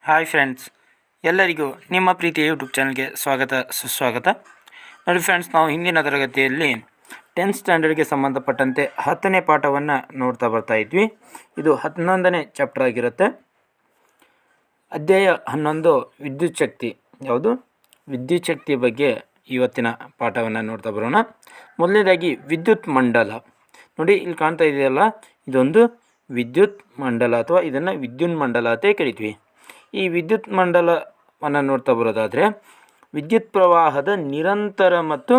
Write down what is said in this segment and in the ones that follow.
Hi friends, ಎಲ್ಲರಿಗೂ ನಿಮ್ಮ ಪ್ರೀತಿಯ ಯೂಟ್ಯೂಬ್ ಚಾನಲ್ಗೆ ಸುಸ್ವಾಗತ. ನೋಡಿ ಫ್ರೆಂಡ್ಸ್, ನಾವು ಹಿಂದಿನ ತರಗತಿಯಲ್ಲಿ 10th ಸ್ಟ್ಯಾಂಡರ್ಡ್ಗೆ ಸಂಬಂಧಪಟ್ಟಂತೆ 10ನೇ ಪಾಠವನ್ನು ನೋಡ್ತಾ ಬರ್ತಾ ಇದ್ವಿ. ಇದು 11ನೇ ಚಾಪ್ಟರ್ ಆಗಿರುತ್ತೆ. ಅಧ್ಯಾಯ 11 ವಿದ್ಯುತ್ ಶಕ್ತಿ. ಯಾವುದು? ವಿದ್ಯುತ್ ಶಕ್ತಿ ಬಗ್ಗೆ ಇವತ್ತಿನ ಪಾಠವನ್ನು ನೋಡ್ತಾ ಬರೋಣ. ಮೊದಲನೇದಾಗಿ ವಿದ್ಯುತ್ ಮಂಡಲ. ನೋಡಿ, ಇಲ್ಲಿ ಕಾಣ್ತಾ ಇದೆಯಲ್ಲ, ಇದೊಂದು ವಿದ್ಯುತ್ ಮಂಡಲ ಅಥವಾ ಇದನ್ನು ವಿದ್ಯುತ್ ಮಂಡಲ ಅಂತ ಕರಿತೀವಿ. ಈ ವಿದ್ಯುತ್ ಮಂಡಲವನ್ನು ನೋಡ್ತಾ ಬರೋದಾದರೆ, ವಿದ್ಯುತ್ ಪ್ರವಾಹದ ನಿರಂತರ ಮತ್ತು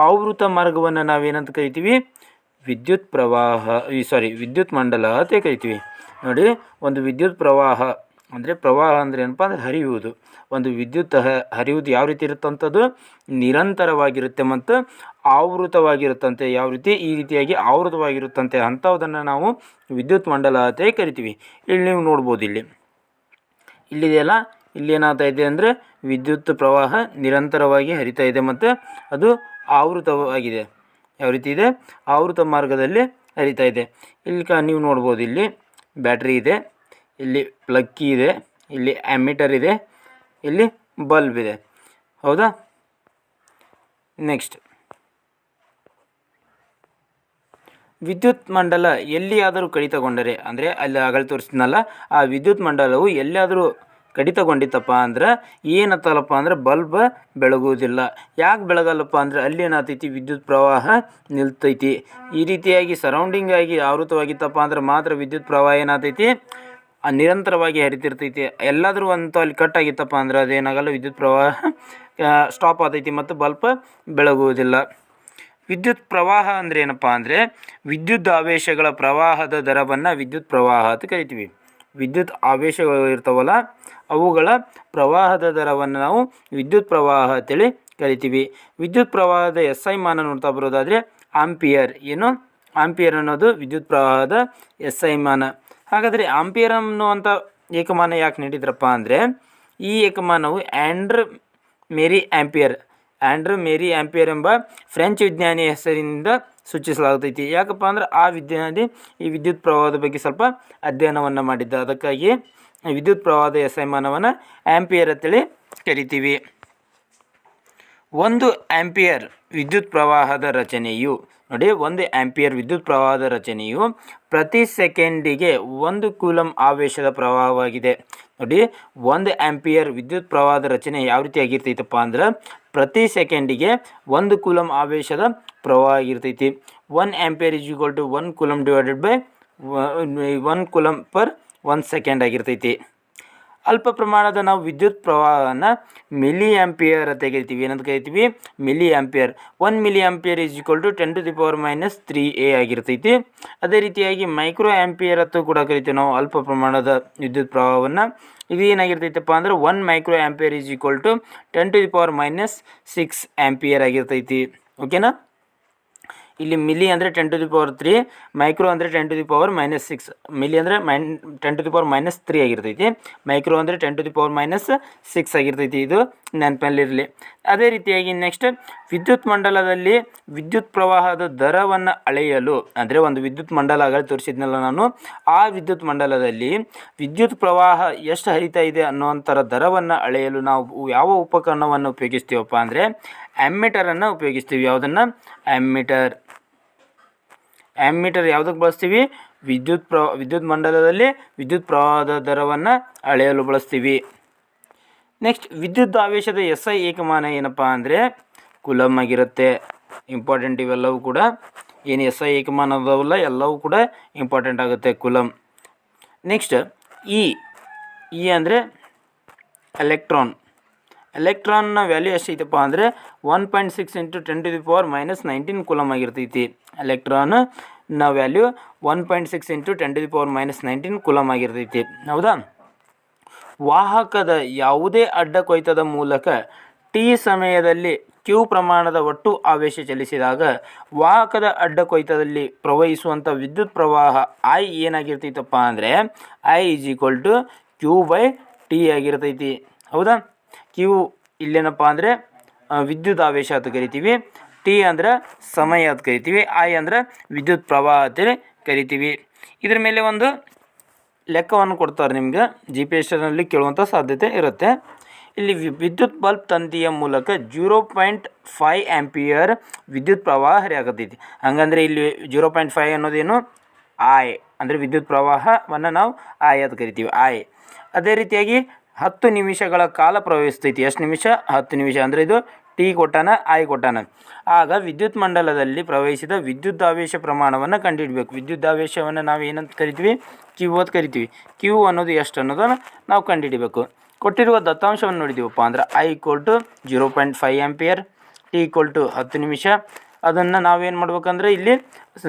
ಆವೃತ ಮಾರ್ಗವನ್ನು ನಾವೇನಂತ ಕರಿತೀವಿ? ವಿದ್ಯುತ್ ಮಂಡಲ ಅಂತ ಕರಿತೀವಿ. ನೋಡಿ, ಒಂದು ವಿದ್ಯುತ್ ಪ್ರವಾಹ ಅಂದರೆ ಏನಪ್ಪ ಅಂದರೆ ಹರಿಯುವುದು. ಒಂದು ವಿದ್ಯುತ್ ಹರಿಯುವುದು ಯಾವ ರೀತಿ ಇರುತ್ತಂಥದ್ದು? ನಿರಂತರವಾಗಿರುತ್ತೆ ಮತ್ತು ಆವೃತವಾಗಿರುತ್ತಂತೆ. ಯಾವ ರೀತಿ? ಈ ರೀತಿಯಾಗಿ ಆವೃತವಾಗಿರುತ್ತಂತೆ. ಅಂಥವುದನ್ನು ನಾವು ವಿದ್ಯುತ್ ಮಂಡಲ ಅಂತ ಕರಿತೀವಿ. ಇಲ್ಲಿ ನೀವು ನೋಡ್ಬೋದು, ಇಲ್ಲಿದೆಯಲ್ಲ, ಇಲ್ಲಿ ಏನಾಗ್ತಾ ಇದೆ ಅಂದರೆ ವಿದ್ಯುತ್ ಪ್ರವಾಹ ನಿರಂತರವಾಗಿ ಹರಿತಾ ಇದೆ ಮತ್ತು ಅದು ಆವೃತವಾಗಿದೆ. ಯಾವ ರೀತಿ ಇದೆ? ಆವೃತ ಮಾರ್ಗದಲ್ಲಿ ಹರಿತಾ ಇದೆ. ಇಲ್ಲಿ ನೀವು ನೋಡ್ಬೋದು, ಇಲ್ಲಿ ಬ್ಯಾಟ್ರಿ ಇದೆ, ಇಲ್ಲಿ ಪ್ಲಗ್ ಕೀ ಇದೆ, ಇಲ್ಲಿ ಆ್ಯಮೀಟರ್ ಇದೆ, ಇಲ್ಲಿ ಬಲ್ಬ್ ಇದೆ. ಹೌದಾ? ನೆಕ್ಸ್ಟ್, ವಿದ್ಯುತ್ ಮಂಡಲ ಎಲ್ಲಿಯಾದರೂ ಕಡಿತಗೊಂಡರೆ, ಅಂದರೆ ಅಲ್ಲಿ ಆಗಲಿ ತೋರಿಸಿದ್ನಲ್ಲ, ಆ ವಿದ್ಯುತ್ ಮಂಡಲವು ಎಲ್ಲಿಯಾದರೂ ಕಡಿತಗೊಂಡಿತ್ತಪ್ಪ ಅಂದ್ರೆ ಏನತ್ತಲ್ಲಪ್ಪ ಅಂದರೆ ಬಲ್ಬ್ ಬೆಳಗುವುದಿಲ್ಲ. ಯಾಕೆ ಬೆಳಗಲ್ಲಪ್ಪ ಅಂದರೆ ಅಲ್ಲಿ ಏನಾಗ್ತೈತಿ? ವಿದ್ಯುತ್ ಪ್ರವಾಹ ನಿಲ್ತೈತಿ. ಈ ರೀತಿಯಾಗಿ ಸರೌಂಡಿಂಗ್ ಆಗಿ ಆವೃತವಾಗಿತ್ತಪ್ಪ ಅಂದ್ರೆ ಮಾತ್ರ ವಿದ್ಯುತ್ ಪ್ರವಾಹ ಏನಾಗ್ತೈತಿ? ನಿರಂತರವಾಗಿ ಹರಿತಿರ್ತೈತಿ. ಎಲ್ಲಾದರೂ ಒಂದು ಅಲ್ಲಿ ಕಟ್ ಆಗಿತ್ತಪ್ಪ ಅಂದ್ರೆ ಅದೇನಾಗಲ್ಲ, ವಿದ್ಯುತ್ ಪ್ರವಾಹ ಸ್ಟಾಪ್ ಆಗ್ತೈತಿ ಮತ್ತು ಬಲ್ಬ್ ಬೆಳಗುವುದಿಲ್ಲ. ವಿದ್ಯುತ್ ಪ್ರವಾಹ ಅಂದರೆ ಏನಪ್ಪ ಅಂದರೆ ವಿದ್ಯುತ್ ಆವೇಶಗಳ ಪ್ರವಾಹದ ದರವನ್ನು ವಿದ್ಯುತ್ ಪ್ರವಾಹ ಅಂತ ಕರಿತೀವಿ. ವಿದ್ಯುತ್ ಆವೇಶಗಳು ಇರ್ತಾವಲ್ಲ, ಅವುಗಳ ಪ್ರವಾಹದ ದರವನ್ನು ನಾವು ವಿದ್ಯುತ್ ಪ್ರವಾಹ ಅಂತೇಳಿ ಕರಿತೀವಿ. ವಿದ್ಯುತ್ ಪ್ರವಾಹದ SI ಮಾನ ನೋಡ್ತಾ ಬರೋದಾದರೆ ಆಂಪಿಯರ್. ಏನು? ಆಂಪಿಯರ್ ಅನ್ನೋದು ವಿದ್ಯುತ್ ಪ್ರವಾಹದ SI ಮಾನ. ಹಾಗಾದರೆ ಆಂಪಿಯರ್ ಅನ್ನುವಂಥ ಏಕಮಾನ ಯಾಕೆ ನೀಡಿದ್ರಪ್ಪ ಅಂದರೆ, ಈ ಏಕಮಾನವು ಆಂಡ್ರ್ ಮೇರಿ ಆಂಪಿಯರ್ ಎಂಬ ಫ್ರೆಂಚ್ ವಿಜ್ಞಾನಿ ಹೆಸರಿನಿಂದ ಸೂಚಿಸಲಾಗುತ್ತೈತಿ. ಯಾಕಪ್ಪ ಅಂದ್ರೆ ಆ ವಿಜ್ಞಾನಿ ಈ ವಿದ್ಯುತ್ ಪ್ರವಾಹದ ಬಗ್ಗೆ ಸ್ವಲ್ಪ ಅಧ್ಯಯನವನ್ನು ಮಾಡಿದ್ದ. ಅದಕ್ಕಾಗಿ ವಿದ್ಯುತ್ ಪ್ರವಾಹದ SI ಮಾನವನ್ನು ಆಂಪಿಯರ್ ಅಂತೇಳಿ ಕರಿತೀವಿ. 1 ಆಂಪಿಯರ್ ವಿದ್ಯುತ್ ಪ್ರವಾಹದ ರಚನೆಯು, ನೋಡಿ, 1 ಆಂಪಿಯರ್ ವಿದ್ಯುತ್ ಪ್ರವಾಹದ ರಚನೆಯು ಪ್ರತಿ ಸೆಕೆಂಡಿಗೆ 1 ಕೂಲಂಬ್ ಆವೇಶದ ಪ್ರವಾಹವಾಗಿದೆ. ನೋಡಿ, 1 ಆಂಪಿಯರ್ ವಿದ್ಯುತ್ ಪ್ರವಾಹದ ರಚನೆ ಯಾವ ರೀತಿ ಆಗಿರ್ತೈತಪ್ಪ ಅಂದ್ರೆ ಪ್ರತಿ ಸೆಕೆಂಡಿಗೆ 1 ಕೂಲಂಬ್ ಆವೇಶದ ಪ್ರವಾಹ ಆಗಿರ್ತೈತಿ. 1 ampere is equal to 1 coulomb divided by 1 coulomb per 1 second ಆಗಿರ್ತೈತಿ. ಅಲ್ಪ ಪ್ರಮಾಣದ ನಾವು ವಿದ್ಯುತ್ ಪ್ರವಾಹವನ್ನು ಮಿಲಿ ಆಂಪಿಯರ್ ಅಂತ ಕರಿತೀವಿ. ಏನಂತ ಕರಿತೀವಿ? Milli ampere. 1 milli ampere is equal to 10⁻³ ಆಗಿರ್ತೈತಿ. ಅದೇ ರೀತಿಯಾಗಿ ಮೈಕ್ರೋ ಆಂಪಿಯರ್ ಅಂತ ಕೂಡ ಕರಿತೀವಿ ನಾವು ಅಲ್ಪ ಪ್ರಮಾಣದ ವಿದ್ಯುತ್ ಪ್ರವಾಹವನ್ನು. ಇದು ಏನಾಗಿರ್ತೈತಪ್ಪ ಅಂದರೆ 1 micro ampere is equal to 10⁻⁶ ampere ಆಗಿರ್ತೈತಿ. ಓಕೆನಾ? ಇಲ್ಲಿ ಮಿಲಿ ಅಂದರೆ 10⁻³ ಮೈಕ್ರೋ ಅಂದರೆ 10⁻⁻6. ಮಿಲಿ ಅಂದರೆ 10⁻⁻³ ಆಗಿರ್ತೈತಿ. ಮೈಕ್ರೋ ಅಂದರೆ 10⁻⁻6 ಆಗಿರ್ತೈತಿ. ಇದು ನೆನಪಲ್ಲಿರಲಿ. ಅದೇ ರೀತಿಯಾಗಿ ನೆಕ್ಸ್ಟ್, ವಿದ್ಯುತ್ ಮಂಡಲದಲ್ಲಿ ವಿದ್ಯುತ್ ಪ್ರವಾಹದ ದರವನ್ನು ಅಳೆಯಲು, ಅಂದರೆ ಒಂದು ವಿದ್ಯುತ್ ಮಂಡಲ ಆಗಲಿ ತೋರಿಸಿದ್ನಲ್ಲ ನಾನು, ಆ ವಿದ್ಯುತ್ ಮಂಡಲದಲ್ಲಿ ವಿದ್ಯುತ್ ಪ್ರವಾಹ ಎಷ್ಟು ಹರಿತಾ ಇದೆ ಅನ್ನೋಂಥರ ದರವನ್ನು ಅಳೆಯಲು ನಾವು ಯಾವ ಉಪಕರಣವನ್ನು ಉಪಯೋಗಿಸ್ತೀವಪ್ಪ ಅಂದರೆ ಆ್ಯಮ್ಮೀಟರನ್ನು ಉಪಯೋಗಿಸ್ತೀವಿ. ಯಾವುದನ್ನು? ಆ್ಯಮ್ಮೀಟರ್ ಯಾವುದಕ್ಕೆ ಬಳಸ್ತೀವಿ? ವಿದ್ಯುತ್ ಮಂಡಲದಲ್ಲಿ ವಿದ್ಯುತ್ ಪ್ರವಾಹದ ದರವನ್ನು ಅಳೆಯಲು ಬಳಸ್ತೀವಿ. ನೆಕ್ಸ್ಟ್, ವಿದ್ಯುತ್ ಆವೇಶದ SI ಏಕಮಾನ ಏನಪ್ಪ ಅಂದರೆ ಕೂಲಂಬ್ ಆಗಿರುತ್ತೆ. ಇಂಪಾರ್ಟೆಂಟ್ ಇವೆಲ್ಲವೂ ಕೂಡ. ಏನು SI ಏಕಮಾನ ಅದಾವಲ್ಲ, ಎಲ್ಲವೂ ಕೂಡ ಇಂಪಾರ್ಟೆಂಟ್ ಆಗುತ್ತೆ, ಕೂಲಂಬ್. ನೆಕ್ಸ್ಟ್, ಇ ಅಂದರೆ ಎಲೆಕ್ಟ್ರಾನ್ನ ವ್ಯಾಲ್ಯೂ ಎಷ್ಟೈತಪ್ಪ ಅಂದರೆ 1.6 × 10⁻⁻19 ಕೂಲಂಬ್ ಆಗಿರ್ತೈತಿ. ಎಲೆಕ್ಟ್ರಾನ್ನ ವ್ಯಾಲ್ಯೂ 1.6 × 10⁻⁻19 ಕೂಲಂಬ್ ಆಗಿರ್ತೈತಿ. ಹೌದಾ? ವಾಹಕದ ಯಾವುದೇ ಅಡ್ಡ ಕೊಯ್ತದ ಮೂಲಕ T ಸಮಯದಲ್ಲಿ Q ಪ್ರಮಾಣದ ಒಟ್ಟು ಆವೇಶ ಚಲಿಸಿದಾಗ ವಾಹಕದ ಅಡ್ಡ ಕೊಯ್ತದಲ್ಲಿ ಪ್ರವಹಿಸುವಂಥ ವಿದ್ಯುತ್ ಪ್ರವಾಹ I ಏನಾಗಿರ್ತೈತಪ್ಪ ಅಂದರೆ I is equal to Q/T ಆಗಿರ್ತೈತಿ. ಹೌದಾ? Q ಇಲ್ಲೇನಪ್ಪ ಅಂದರೆ ವಿದ್ಯುತ್ ಆವೇಶ ಅಂತ ಕರಿತೀವಿ. T ಅಂದರೆ ಸಮಯ ಅಂತ ಕರಿತೀವಿ. I ಅಂದರೆ ವಿದ್ಯುತ್ ಪ್ರವಾಹ ಅಂತೇಳಿ ಕರಿತೀವಿ. ಇದ್ರ ಮೇಲೆ ಒಂದು ಲೆಕ್ಕವನ್ನು ಕೊಡ್ತಾರೆ ನಿಮಗೆ GPS-ನಲ್ಲಿ ಕೇಳುವಂಥ ಸಾಧ್ಯತೆ ಇರುತ್ತೆ. ಇಲ್ಲಿ ವಿದ್ಯುತ್ ಬಲ್ಬ್ ತಂತಿಯ ಮೂಲಕ 0.5 ಆಂಪಿಯರ್ ವಿದ್ಯುತ್ ಪ್ರವಾಹ ಹರಿಯಾಗತೈತಿ. ಹಂಗಂದರೆ ಇಲ್ಲಿ 0.5 ಅನ್ನೋದೇನು ಐ ಅಂದರೆ ವಿದ್ಯುತ್ ಪ್ರವಾಹವನ್ನು ನಾವು ಐ ಅಂತ ಕರಿತೀವಿ, ಐ. ಅದೇ ರೀತಿಯಾಗಿ 10 ನಿಮಿಷಗಳ ಕಾಲ ಪ್ರವಹಿಸ್ತೈತಿ. ಎಷ್ಟು ನಿಮಿಷ? 10 ನಿಮಿಷ. ಅಂದರೆ ಇದು ಟಿ ಕೊಟ್ಟಾನ, ಐ ಕೊಟ್ಟಾನ. ಆಗ ವಿದ್ಯುತ್ ಮಂಡಲದಲ್ಲಿ ಪ್ರವಹಿಸಿದ ವಿದ್ಯುದಾವೇಶ ಪ್ರಮಾಣವನ್ನು ಕಂಡುಹಿಡಬೇಕು. ವಿದ್ಯುದಾವೇಶವನ್ನು ನಾವು ಏನಂತ ಕರಿತೀವಿ? ಕ್ಯೂ ಅಂತ ಕರಿತೀವಿ. ಕ್ಯೂ ಅನ್ನೋದು ಎಷ್ಟು ಅನ್ನೋದನ್ನು ನಾವು ಕಂಡುಹಿಡಬೇಕು. ಕೊಟ್ಟಿರುವ ದತ್ತಾಂಶವನ್ನು ನೋಡಿದ್ದೀವಪ್ಪ ಅಂದ್ರೆ I = 0.5 ಆಂಪಿಯರ್, T = 10 ನಿಮಿಷ. ಅದನ್ನು ನಾವೇನು ಮಾಡ್ಬೇಕಂದ್ರೆ ಇಲ್ಲಿ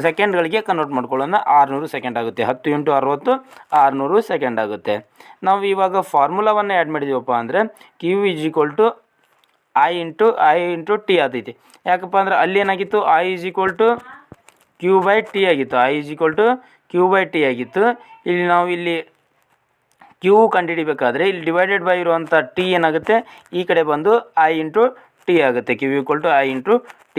ಸೆಕೆಂಡ್ಗಳಿಗೆ ಕನ್ವರ್ಟ್ ಮಾಡ್ಕೊಳ್ಳೋಣ. 600 ಸೆಕೆಂಡ್ ಆಗುತ್ತೆ. 10 × 60 600 ಸೆಕೆಂಡ್ ಆಗುತ್ತೆ. ನಾವು ಇವಾಗ ಫಾರ್ಮುಲಾವನ್ನು ಆ್ಯಡ್ ಮಾಡಿದ್ದೀವಪ್ಪ ಅಂದರೆ Q = I × T ಆಗ್ತೈತಿ. ಯಾಕಪ್ಪ ಅಂದ್ರೆ ಅಲ್ಲಿ ಏನಾಗಿತ್ತು? I = Q/T ಆಗಿತ್ತು. I = Q/T ಆಗಿತ್ತು. ಇಲ್ಲಿ ನಾವು ಇಲ್ಲಿ ಕ್ಯೂ ಕಂಡುಹಿಡಿಬೇಕಾದ್ರೆ ಇಲ್ಲಿ ಡಿವೈಡೆಡ್ ಬೈ ಇರುವಂಥ ಟಿ ಏನಾಗುತ್ತೆ? ಈ ಕಡೆ ಬಂದು I × T ಆಗುತ್ತೆ. Q = I × T.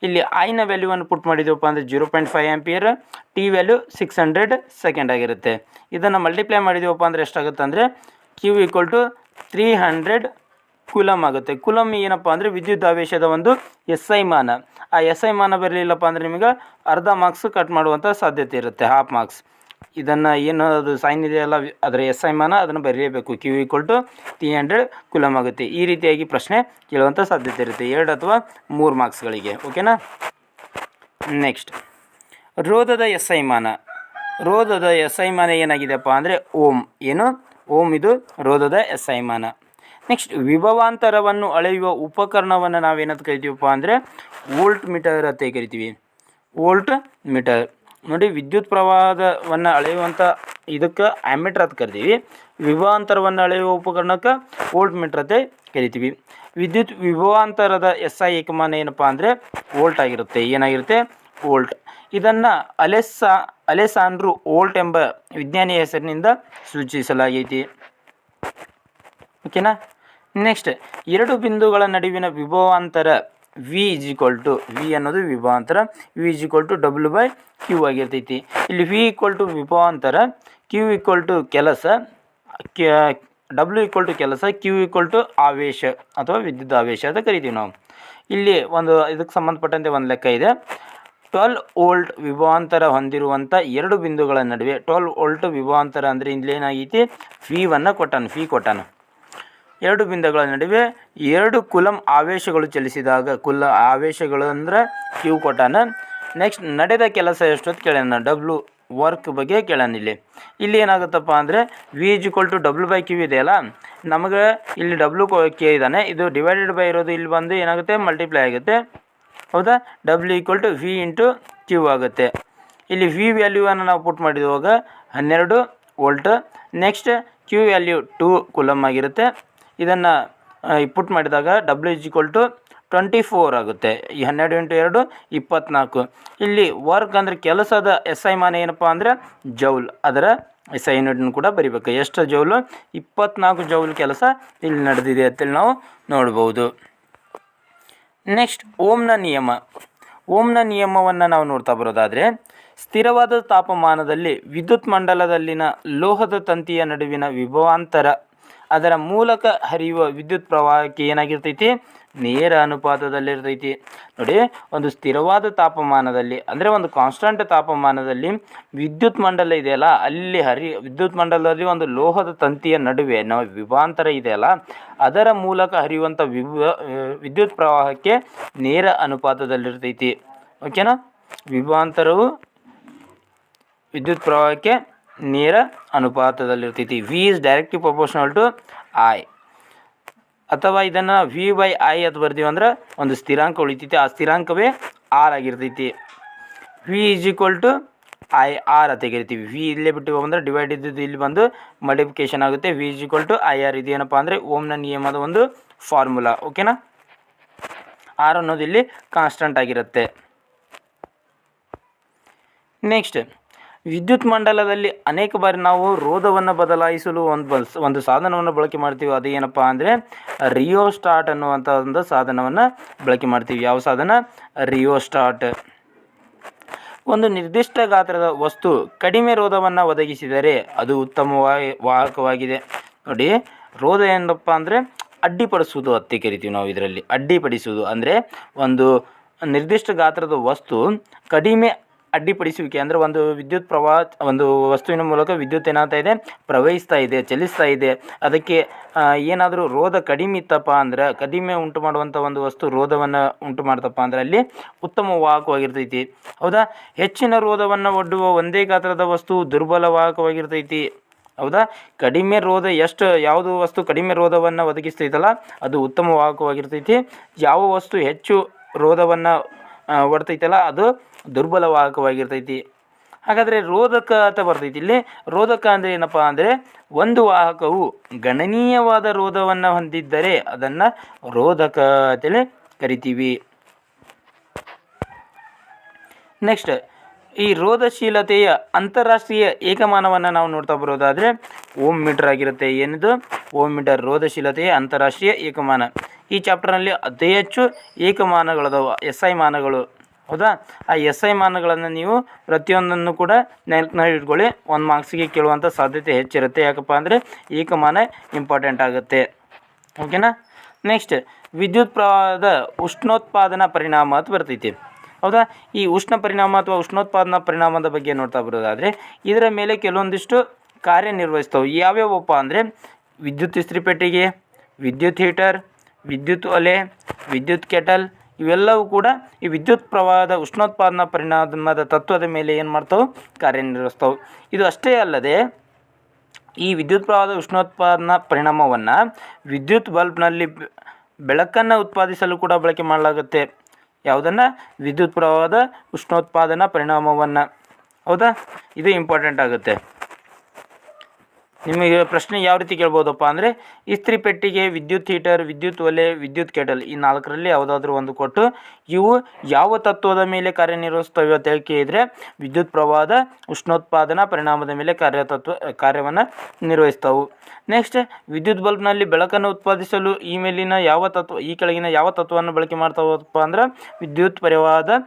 ಇಲ್ಲಿ ಐನ ವ್ಯಾಲ್ಯೂವನ್ನು ಪುಟ್ ಮಾಡಿದ್ದೀವಪ್ಪ ಅಂದರೆ 0.5 ಆಂಪಿಯರ್, ಟಿ ವ್ಯಾಲ್ಯೂ 600 ಸೆಕೆಂಡ್ ಆಗಿರುತ್ತೆ. ಇದನ್ನು ಮಲ್ಟಿಪ್ಲೈ ಮಾಡಿದ್ದೀವಪ್ಪ ಅಂದರೆ ಎಷ್ಟಾಗುತ್ತೆ ಅಂದರೆ Q = 300 ಕುಲಮ್ ಆಗುತ್ತೆ. ಕುಲಮ್ ಏನಪ್ಪ ಅಂದರೆ ವಿದ್ಯುದಾವೇಶದ ಒಂದು SI ಮಾನ. ಆ SI ಮಾನ ಬರಲಿಲ್ಲಪ್ಪ ಅಂದರೆ ನಿಮಗೆ ಅರ್ಧ ಮಾರ್ಕ್ಸ್ ಕಟ್ ಮಾಡುವಂಥ ಸಾಧ್ಯತೆ ಇರುತ್ತೆ, ಹಾಫ್ ಮಾರ್ಕ್ಸ್. ಇದನ್ನು ಏನು ಅದು ಸೈನ್ ಇದೆಯಲ್ಲ ಅದರ SI ಮಾನ ಅದನ್ನು ಬರೆಯಬೇಕು. Q = 300 ಕುಲಮ್ ಆಗುತ್ತೆ. ಈ ರೀತಿಯಾಗಿ ಪ್ರಶ್ನೆ ಕೇಳುವಂಥ ಸಾಧ್ಯತೆ ಇರುತ್ತೆ 2 ಅಥವಾ 3 ಮಾರ್ಕ್ಸ್ಗಳಿಗೆ. ಓಕೆನಾ? ನೆಕ್ಸ್ಟ್ ರೋಧದ SI ಮಾನ. ರೋಧದ SI ಮಾನ ಏನಾಗಿದೆಯಪ್ಪ ಅಂದರೆ ಓಮ್. ಏನು? ಓಮ್ ಇದು ರೋಧದ SI ಮಾನ. ನೆಕ್ಸ್ಟ್ ವಿಭವಾಂತರವನ್ನು ಅಳೆಯುವ ಉಪಕರಣವನ್ನು ನಾವೇನಂತ ಕರಿತೀವಪ್ಪ ಅಂದರೆ ವೋಲ್ಟ್ ಮೀಟರ್ ಅಂತ ಕರಿತೀವಿ. ವೋಲ್ಟ್ ಮೀಟರ್ ನೋಡಿ, ವಿದ್ಯುತ್ ಪ್ರವಾಹವನ್ನು ಅಳೆಯುವಂಥ ಇದಕ್ಕೆ ಆ್ಯಮೀಟರ್ ಅಂತ ಕರಿತೀವಿ. ವಿಭವಾಂತರವನ್ನು ಅಳೆಯುವ ಉಪಕರಣಕ್ಕೆ ವೋಲ್ಟ್ ಮೀಟರ್ ಅಂತ ಕರಿತೀವಿ. ವಿದ್ಯುತ್ ವಿಭವಾಂತರದ SI ಏಕಮಾನ ಏನಪ್ಪ ಅಂದರೆ ವೋಲ್ಟ್ ಆಗಿರುತ್ತೆ. ಏನಾಗಿರುತ್ತೆ? ವೋಲ್ಟ್. ಇದನ್ನು ಅಲೆಸಾಂಡ್ರೋ ವೋಲ್ಟ್ ಎಂಬ ವಿಜ್ಞಾನಿಯ ಹೆಸರಿನಿಂದ ಸೂಚಿಸಲಾಗೈತಿ. ಓಕೆನಾ? ನೆಕ್ಸ್ಟ್ ಎರಡು ಬಿಂದುಗಳ ನಡುವಿನ ವಿಭವಾಂತರ V ಅನ್ನೋದು ವಿಭವಾಂತರ. V = W/Q ಆಗಿರ್ತೈತಿ. ಇಲ್ಲಿ V = ವಿಭವಾಂತರ, Q = ಕೆಲಸ, W = ಕೆಲಸ, Q = ಆವೇಶ ಅಥವಾ ವಿದ್ಯುತ್ ಆವೇಶ ಅಂತ ಕರಿತೀವಿ ನಾವು. ಇಲ್ಲಿ ಒಂದು ಇದಕ್ಕೆ ಸಂಬಂಧಪಟ್ಟಂತೆ ಒಂದು ಲೆಕ್ಕ ಇದೆ. 12 ವೋಲ್ಟ್ ವಿಭವಾಂತರ ಹೊಂದಿರುವಂಥ ಎರಡು ಬಿಂದುಗಳ ನಡುವೆ 12 ವೋಲ್ಟ್ ವಿಭವಾಂತರ ಅಂದರೆ ಇಲ್ಲಿ ಏನಾಗೈತಿ? V ಕೊಟ್ಟಾನ. ಎರಡು ಬಿಂದುಗಳ ನಡುವೆ 2 ಕುಲಮ್ ಆವೇಶಗಳು ಚಲಿಸಿದಾಗ ಆವೇಶಗಳು ಅಂದರೆ Q ಕೊಟ್ಟಾನ. ನೆಕ್ಸ್ಟ್ ನಡೆದ ಕೆಲಸ ಎಷ್ಟೊತ್ತು ಕೇಳ್ಯಾನ? W ವರ್ಕ್ ಬಗ್ಗೆ ಕೇಳ್ಯಾನ. ಇಲ್ಲಿ ಏನಾಗುತ್ತಪ್ಪ ಅಂದರೆ V = W/Q ಇದೆಯಲ್ಲ, ನಮಗೆ ಇಲ್ಲಿ W ಕೇಳಿದಾನೆ. ಇದು ಡಿವೈಡೆಡ್ ಬೈ ಇರೋದು ಇಲ್ಲಿ ಬಂದು ಏನಾಗುತ್ತೆ? ಮಲ್ಟಿಪ್ಲೈ ಆಗುತ್ತೆ. ಹೌದಾ? W = V × Q ಆಗುತ್ತೆ. ಇಲ್ಲಿ V ವ್ಯಾಲ್ಯೂವನ್ನು ನಾವು ಪುಟ್ ಮಾಡಿರುವಾಗ 12 ವೋಲ್ಟ್. ನೆಕ್ಸ್ಟ್ Q ವ್ಯಾಲ್ಯೂ 2 ಕುಲಮ್ ಆಗಿರುತ್ತೆ. ಇದನ್ನು ಪುಟ್ ಮಾಡಿದಾಗ W = 24 ಆಗುತ್ತೆ. ಈ 12 × 2 24. ಇಲ್ಲಿ ವರ್ಕ್ ಅಂದರೆ ಕೆಲಸದ SI ಮಾನ ಏನಪ್ಪ ಅಂದರೆ ಜೌಲ್. ಅದರ SI ಯೂನಿಟ್ನು ಕೂಡ ಬರಿಬೇಕು. ಎಷ್ಟು ಜೌಲು? 24 ಜೌಲ್ ಕೆಲಸ ಇಲ್ಲಿ ನಡೆದಿದೆ ಅಂತೇಳಿ ನಾವು ನೋಡ್ಬೋದು. ನೆಕ್ಸ್ಟ್ ಓಮ್ನ ನಿಯಮ. ಓಮ್ನ ನಿಯಮವನ್ನು ನಾವು ನೋಡ್ತಾ ಬರೋದಾದರೆ ಸ್ಥಿರವಾದ ತಾಪಮಾನದಲ್ಲಿ ವಿದ್ಯುತ್ ಮಂಡಲದಲ್ಲಿನ ಲೋಹದ ತಂತಿಯ ನಡುವಿನ ವಿಭವಾಂತರ ಅದರ ಮೂಲಕ ಹರಿಯುವ ವಿದ್ಯುತ್ ಪ್ರವಾಹಕ್ಕೆ ಏನಾಗಿರ್ತೈತಿ? ನೇರ ಅನುಪಾತದಲ್ಲಿರ್ತೈತಿ. ನೋಡಿ, ಒಂದು ಸ್ಥಿರವಾದ ತಾಪಮಾನದಲ್ಲಿ ಅಂದರೆ ಒಂದು ಕಾನ್ಸ್ಟಂಟ್ ತಾಪಮಾನದಲ್ಲಿ ವಿದ್ಯುತ್ ಮಂಡಲ ಇದೆಯಲ್ಲ, ಅಲ್ಲಿ ವಿದ್ಯುತ್ ಮಂಡಲದಲ್ಲಿ ಒಂದು ಲೋಹದ ತಂತಿಯ ನಡುವೆ ನಾವು ವಿಭವಾಂತರ ಇದೆಯಲ್ಲ, ಅದರ ಮೂಲಕ ಹರಿಯುವಂಥ ವಿದ್ಯುತ್ ಪ್ರವಾಹಕ್ಕೆ ನೇರ ಅನುಪಾತದಲ್ಲಿರ್ತೈತಿ. ಓಕೆನಾ? ವಿಭವಾಂತರವು ವಿದ್ಯುತ್ ಪ್ರವಾಹಕ್ಕೆ ನೇರ ಅನುಪಾತದಲ್ಲಿರ್ತೈತಿ. V is directly proportional to I. ಅಥವಾ ಇದನ್ನು V/I ಅಂತ ಬರ್ತೀವಿ ಅಂದ್ರೆ ಒಂದು ಸ್ಥಿರಾಂಕ ಉಳಿತೈತಿ. ಆ ಸ್ಥಿರಾಂಕವೇ R ಆಗಿರ್ತೈತಿ. V = IR ಅಂತ ಕರಿತೀವಿ. V ಇಲ್ಲೇ ಬಿಟ್ಟು ಬಂದರೆ ಡಿವೈಡ್ ಇದ್ದಿದ್ದು ಇಲ್ಲಿ ಬಂದು ಮಲ್ಟಿಪ್ಲಿಕೇಶನ್ ಆಗುತ್ತೆ. V = IR. ಇದೇನಪ್ಪ ಅಂದರೆ ಓಮ್ನ ನಿಯಮದ ಒಂದು ಫಾರ್ಮುಲಾ. ಓಕೆನಾ? R ಅನ್ನೋದು ಇಲ್ಲಿ ಕಾನ್ಸ್ಟಂಟ್ ಆಗಿರುತ್ತೆ. ನೆಕ್ಸ್ಟ್ ವಿದ್ಯುತ್ ಮಂಡಲದಲ್ಲಿ ಅನೇಕ ಬಾರಿ ನಾವು ರೋಧವನ್ನು ಬದಲಾಯಿಸಲು ಒಂದು ಸಾಧನವನ್ನು ಬಳಕೆ ಮಾಡ್ತೀವಿ. ಅದು ಏನಪ್ಪ ಅಂದರೆ ರಿಯೋಸ್ಟಾಟ್ ಅನ್ನುವಂಥ ಒಂದು ಸಾಧನವನ್ನು ಬಳಕೆ ಮಾಡ್ತೀವಿ. ಯಾವ ಸಾಧನ? ರಿಯೋಸ್ಟಾಟ್. ಒಂದು ನಿರ್ದಿಷ್ಟ ಗಾತ್ರದ ವಸ್ತು ಕಡಿಮೆ ರೋಧವನ್ನು ಒದಗಿಸಿದರೆ ಅದು ಉತ್ತಮವಾಗಿ ವಾಹಕವಾಗಿದೆ. ನೋಡಿ, ರೋಧ ಏನಪ್ಪ ಅಂದರೆ ಅಡ್ಡಿಪಡಿಸುವುದು ಅಂತ ಕರಿತೀವಿ ನಾವು. ಇದರಲ್ಲಿ ಅಡ್ಡಿಪಡಿಸುವುದು ಅಂದರೆ ಒಂದು ನಿರ್ದಿಷ್ಟ ಗಾತ್ರದ ವಸ್ತು ಕಡಿಮೆ ಅಡ್ಡಿಪಡಿಸುವಿಕೆ ಅಂದರೆ ಒಂದು ವಿದ್ಯುತ್ ಪ್ರವಾಹ, ಒಂದು ವಸ್ತುವಿನ ಮೂಲಕ ವಿದ್ಯುತ್ ಏನಾಗ್ತಾ ಇದೆ, ಪ್ರವಹಿಸ್ತಾ ಇದೆ, ಚಲಿಸ್ತಾ ಇದೆ. ಅದಕ್ಕೆ ಏನಾದರೂ ರೋಧ ಕಡಿಮೆ ಇತ್ತಪ್ಪ ಅಂದ್ರೆ, ಕಡಿಮೆ ಉಂಟು ಮಾಡುವಂಥ ಒಂದು ವಸ್ತು ರೋಧವನ್ನು ಉಂಟು ಮಾಡ್ತಪ್ಪ ಅಂದರೆ ಅಲ್ಲಿ ಉತ್ತಮ ವಾಹಕವಾಗಿರ್ತೈತಿ. ಹೌದಾ? ಹೆಚ್ಚಿನ ರೋಧವನ್ನು ಒಡ್ಡುವ ಒಂದೇ ಗಾತ್ರದ ವಸ್ತು ದುರ್ಬಲ ವಾಹಕವಾಗಿರ್ತೈತಿ. ಹೌದಾ? ಕಡಿಮೆ ರೋಧ ಯಾವುದು ವಸ್ತು ಕಡಿಮೆ ರೋಧವನ್ನು ಒದಗಿಸ್ತೈತಲ್ಲ ಅದು ಉತ್ತಮ ವಾಹಕವಾಗಿರ್ತೈತಿ. ಯಾವ ವಸ್ತು ಹೆಚ್ಚು ರೋಧವನ್ನು ಒಡ್ತೈತಲ್ಲ ಅದು ದುರ್ಬಲ ವಾಹಕವಾಗಿರ್ತೈತಿ. ಹಾಗಾದರೆ ರೋಧಕ ಅಂತ ಬರ್ತೈತಿ. ಇಲ್ಲಿ ರೋಧಕ ಅಂದರೆ ಏನಪ್ಪ ಅಂದರೆ ಒಂದು ವಾಹಕವು ಗಣನೀಯವಾದ ರೋಧವನ್ನು ಹೊಂದಿದ್ದರೆ ಅದನ್ನು ರೋಧಕ ಅಂತೇಳಿ ಕರಿತೀವಿ. ನೆಕ್ಸ್ಟ್, ಈ ರೋಧಶೀಲತೆಯ ಅಂತಾರಾಷ್ಟ್ರೀಯ ಏಕಮಾನವನ್ನು ನಾವು ನೋಡ್ತಾ ಬರೋದಾದರೆ ಓಮ್ ಮೀಟರ್ ಆಗಿರುತ್ತೆ. ಏನಿದು? ಓಮ್ ಮೀಟರ್ ರೋಧಶೀಲತೆಯ ಅಂತಾರಾಷ್ಟ್ರೀಯ ಏಕಮಾನ. ಈ ಚಾಪ್ಟರ್ನಲ್ಲಿ ಅತಿ ಹೆಚ್ಚು ಏಕಮಾನಗಳದಾವ, SI ಮಾನಗಳು. ಹೌದಾ? ಆ SI ಮಾನಗಳನ್ನು ನೀವು ಪ್ರತಿಯೊಂದನ್ನು ಕೂಡ ನೆನಪಿನಲ್ಲಿ ಇಟ್ಕೊಳ್ಳಿ. 1 ಮಾರ್ಕ್ಸಿಗೆ ಕೇಳುವಂಥ ಸಾಧ್ಯತೆ ಹೆಚ್ಚಿರುತ್ತೆ. ಯಾಕಪ್ಪ ಅಂದರೆ ಏಕಮಾನ ಇಂಪಾರ್ಟೆಂಟ್ ಆಗುತ್ತೆ. ಓಕೆನಾ? ನೆಕ್ಸ್ಟ್, ವಿದ್ಯುತ್ ಪ್ರವಾಹದ ಉಷ್ಣೋತ್ಪಾದನಾ ಪರಿಣಾಮ ಅಂತ ಬರ್ತೈತಿ. ಹೌದಾ? ಈ ಉಷ್ಣ ಪರಿಣಾಮ ಅಥವಾ ಉಷ್ಣೋತ್ಪಾದನಾ ಪರಿಣಾಮದ ಬಗ್ಗೆ ನೋಡ್ತಾ ಬರೋದಾದರೆ ಇದರ ಮೇಲೆ ಕೆಲವೊಂದಿಷ್ಟು ಕಾರ್ಯನಿರ್ವಹಿಸ್ತವೆ. ಯಾವ್ಯಾವಪ್ಪ ಅಂದರೆ ವಿದ್ಯುತ್ ಇಸ್ತ್ರಿಪೆಟ್ಟಿಗೆ, ವಿದ್ಯುತ್ ಹೀಟರ್, ವಿದ್ಯುತ್ ಒಲೆ, ವಿದ್ಯುತ್ ಕೆಟಲ್, ಇವೆಲ್ಲವೂ ಕೂಡ ಈ ವಿದ್ಯುತ್ ಪ್ರವಾಹದ ಉಷ್ಣೋತ್ಪಾದನಾ ಪರಿಣಾಮದ ತತ್ವದ ಮೇಲೆ ಏನು ಮಾಡ್ತಾವೆ? ಕಾರ್ಯನಿರ್ವಹಿಸ್ತವೆ. ಇದು ಅಷ್ಟೇ ಅಲ್ಲದೆ ಈ ವಿದ್ಯುತ್ ಪ್ರವಾಹದ ಉಷ್ಣೋತ್ಪಾದನಾ ಪರಿಣಾಮವನ್ನು ವಿದ್ಯುತ್ ಬಲ್ಬ್ನಲ್ಲಿ ಬೆಳಕನ್ನು ಉತ್ಪಾದಿಸಲು ಕೂಡ ಬಳಕೆ ಮಾಡಲಾಗುತ್ತೆ. ಯಾವುದನ್ನು? ವಿದ್ಯುತ್ ಪ್ರವಾಹದ ಉಷ್ಣೋತ್ಪಾದನಾ ಪರಿಣಾಮವನ್ನು. ಹೌದಾ? ಇದು ಇಂಪಾರ್ಟೆಂಟ್ ಆಗುತ್ತೆ. ನಿಮಗೆ ಪ್ರಶ್ನೆ ಯಾವ ರೀತಿ ಕೇಳ್ಬೋದಪ್ಪ ಅಂದರೆ ಇಸ್ತ್ರಿ ಪೆಟ್ಟಿಗೆ, ವಿದ್ಯುತ್ ಹೀಟರ್, ವಿದ್ಯುತ್ ಒಲೆ, ವಿದ್ಯುತ್ ಕೆಟಲ್, ಈ 4ರಲ್ಲಿ ಯಾವುದಾದ್ರೂ ಒಂದು ಕೊಟ್ಟು ಇವು ಯಾವ ತತ್ವದ ಮೇಲೆ ಕಾರ್ಯನಿರ್ವಹಿಸ್ತವೆ ಅಂತ ಕೇಳಿದರೆ ವಿದ್ಯುತ್ ಪ್ರವಾಹದ ಉಷ್ಣೋತ್ಪಾದನಾ ಪರಿಣಾಮದ ಮೇಲೆ ಕಾರ್ಯವನ್ನು ನಿರ್ವಹಿಸ್ತವೆ. ನೆಕ್ಸ್ಟ್, ವಿದ್ಯುತ್ ಬಲ್ಬ್ನಲ್ಲಿ ಬೆಳಕನ್ನು ಉತ್ಪಾದಿಸಲು ಈ ಕೆಳಗಿನ ಯಾವ ತತ್ವವನ್ನು ಬಳಕೆ ಮಾಡ್ತಾವಪ್ಪ ಅಂದ್ರೆ ವಿದ್ಯುತ್ ಪ್ರವಾಹದ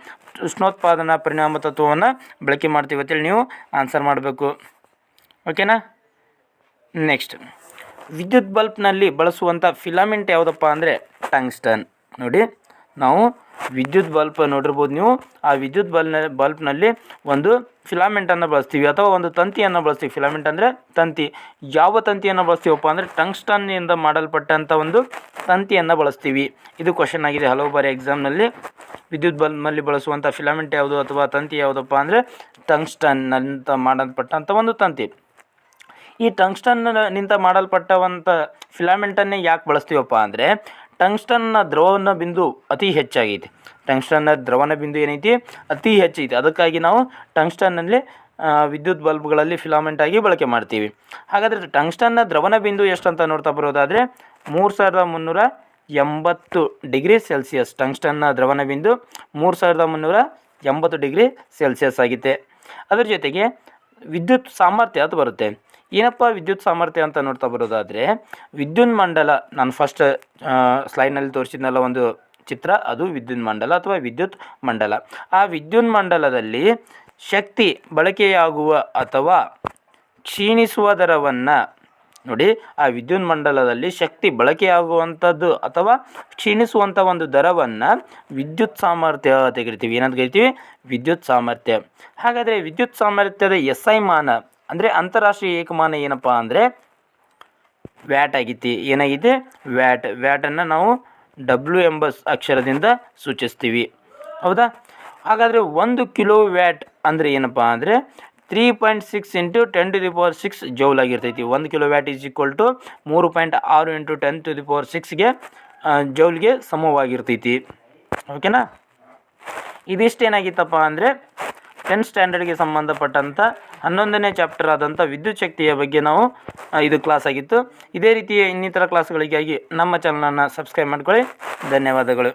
ಉಷ್ಣೋತ್ಪಾದನಾ ಪರಿಣಾಮ ತತ್ವವನ್ನು ಬಳಕೆ ಮಾಡ್ತೀವಿ ಅಂತೇಳಿ ನೀವು ಆನ್ಸರ್ ಮಾಡಬೇಕು. ಓಕೆನಾ? ನೆಕ್ಸ್ಟ್, ವಿದ್ಯುತ್ ಬಲ್ಬ್ನಲ್ಲಿ ಬಳಸುವಂಥ ಫಿಲಾಮೆಂಟ್ ಯಾವುದಪ್ಪ ಅಂದರೆ ಟಂಗ್ಸ್ಟನ್. ನೋಡಿ, ನಾವು ವಿದ್ಯುತ್ ಬಲ್ಬ್ ನೋಡಿರ್ಬೋದು ನೀವು. ಆ ವಿದ್ಯುತ್ ಬಲ್ಬ್ನಲ್ಲಿ ಒಂದು ಫಿಲಾಮೆಂಟನ್ನು ಬಳಸ್ತೀವಿ ಅಥವಾ ಒಂದು ತಂತಿಯನ್ನು ಬಳಸ್ತೀವಿ. ಫಿಲಾಮೆಂಟ್ ಅಂದರೆ ತಂತಿ. ಯಾವ ತಂತಿಯನ್ನು ಬಳಸ್ತೀವಪ್ಪ ಅಂದರೆ ಟಂಗ್ಸ್ಟನ್ನಿಂದ ಮಾಡಲ್ಪಟ್ಟಂಥ ಒಂದು ತಂತಿಯನ್ನು ಬಳಸ್ತೀವಿ. ಇದು ಕ್ವಶನ್ ಆಗಿದೆ ಹಲವು ಬಾರಿ ಎಕ್ಸಾಮ್ನಲ್ಲಿ. ವಿದ್ಯುತ್ ಬಲ್ಬ್ನಲ್ಲಿ ಬಳಸುವಂಥ ಫಿಲಾಮೆಂಟ್ ಯಾವುದು ಅಥವಾ ತಂತಿ ಯಾವುದಪ್ಪ ಅಂದರೆ ಟಂಗ್ಸ್ಟನ್ನಿಂದ ಮಾಡಲ್ಪಟ್ಟಂಥ ಒಂದು ತಂತಿ. ಈ ಟಂಗ್ಸ್ಟನ್ನಿಂದ ಮಾಡಲ್ಪಟ್ಟವಂಥ ಫಿಲಾಮೆಂಟನ್ನೇ ಯಾಕೆ ಬಳಸ್ತೀವಪ್ಪ ಅಂದರೆ ಟಂಗ್ಸ್ಟನ್ನ ದ್ರವನ ಬಿಂದು ಅತಿ ಹೆಚ್ಚಾಗೈತಿ. ಟಂಗ್ಸ್ಟನ್ನ ದ್ರವನ ಬಿಂದು ಏನೈತಿ? ಅತಿ ಹೆಚ್ಚೈತಿ. ಅದಕ್ಕಾಗಿ ನಾವು ಟಂಗ್ಸ್ಟನ್ನಲ್ಲಿ ವಿದ್ಯುತ್ ಬಲ್ಬ್ಗಳಲ್ಲಿ ಫಿಲಾಮೆಂಟ್ ಆಗಿ ಬಳಕೆ ಮಾಡ್ತೀವಿ. ಹಾಗಾದರೆ ಟಂಗ್ಸ್ಟನ್ನ ದ್ರವನ ಬಿಂದು ಎಷ್ಟು ಅಂತ ನೋಡ್ತಾ ಬರೋದಾದರೆ 3380 ಡಿಗ್ರಿ ಸೆಲ್ಸಿಯಸ್. ಟಂಗ್ಸ್ಟನ್ನ ದ್ರವನ ಬಿಂದು 3380 ಡಿಗ್ರಿ ಸೆಲ್ಸಿಯಸ್ ಆಗಿದೆ. ಅದರ ಜೊತೆಗೆ ವಿದ್ಯುತ್ ಸಾಮರ್ಥ್ಯ ಅದು ಬರುತ್ತೆ. ಏನಪ್ಪ ವಿದ್ಯುತ್ ಸಾಮರ್ಥ್ಯ ಅಂತ ನೋಡ್ತಾ ಬರೋದಾದರೆ ವಿದ್ಯುತ್ ಮಂಡಲ, ನಾನು ಫಸ್ಟ್ ಸ್ಲೈಡ್ನಲ್ಲಿ ತೋರಿಸಿದ್ನಲ್ಲ ಒಂದು ಚಿತ್ರ, ಅದು ವಿದ್ಯುತ್ ಮಂಡಲ ಅಥವಾ ವಿದ್ಯುತ್ ಮಂಡಲ. ಆ ವಿದ್ಯುತ್ ಮಂಡಲದಲ್ಲಿ ಶಕ್ತಿ ಬಳಕೆಯಾಗುವ ಅಥವಾ ಕ್ಷೀಣಿಸುವ ದರವನ್ನು ನೋಡಿ. ಆ ವಿದ್ಯುತ್ ಮಂಡಲದಲ್ಲಿ ಶಕ್ತಿ ಬಳಕೆಯಾಗುವಂಥದ್ದು ಅಥವಾ ಕ್ಷೀಣಿಸುವಂಥ ಒಂದು ದರವನ್ನು ವಿದ್ಯುತ್ ಸಾಮರ್ಥ್ಯ ಅಂತ ಕರಿತೀವಿ. ಏನಂತ ಕರಿತೀವಿ? ವಿದ್ಯುತ್ ಸಾಮರ್ಥ್ಯ. ಹಾಗಾದರೆ ವಿದ್ಯುತ್ ಸಾಮರ್ಥ್ಯದ SI ಮಾನ ಅಂದರೆ ಅಂತಾರಾಷ್ಟ್ರೀಯ ಏಕಮಾನ ಏನಪ್ಪ ಅಂದರೆ ವ್ಯಾಟ್ ಆಗೈತಿ. ಏನಾಗಿದೆ? ವ್ಯಾಟ್. ವ್ಯಾಟನ್ನು ನಾವು W ಎಂಬ ಅಕ್ಷರದಿಂದ ಸೂಚಿಸ್ತೀವಿ. ಹೌದಾ? ಹಾಗಾದರೆ 1 ಕಿಲೋ ವ್ಯಾಟ್ ಅಂದರೆ ಏನಪ್ಪ ಅಂದರೆ 3.6 × 10⁶ ಜೌಲ್ ಆಗಿರ್ತೈತಿ. 1 kilo watt is equal to 3.6 × 10⁶ ಜೌಲ್ಗೆ ಸಮವಾಗಿರ್ತೈತಿ. ಓಕೆನಾ? ಇದಿಷ್ಟೇನಾಗಿತ್ತಪ್ಪ ಅಂದರೆ 10th ಸ್ಟ್ಯಾಂಡರ್ಡ್ಗೆ ಸಂಬಂಧಪಟ್ಟಂಥ 11ನೇ ಚಾಪ್ಟರ್ ಆದಂಥ ವಿದ್ಯುತ್ ಶಕ್ತಿಯ ಬಗ್ಗೆ ನಾವು ಇದು ಕ್ಲಾಸ್ ಆಗಿತ್ತು. ಇದೇ ರೀತಿಯ ಇನ್ನಿತರ ಕ್ಲಾಸ್ಗಳಿಗಾಗಿ ನಮ್ಮ ಚಾನಲನ್ನು ಸಬ್ಸ್ಕ್ರೈಬ್ ಮಾಡ್ಕೊಳ್ಳಿ. ಧನ್ಯವಾದಗಳು.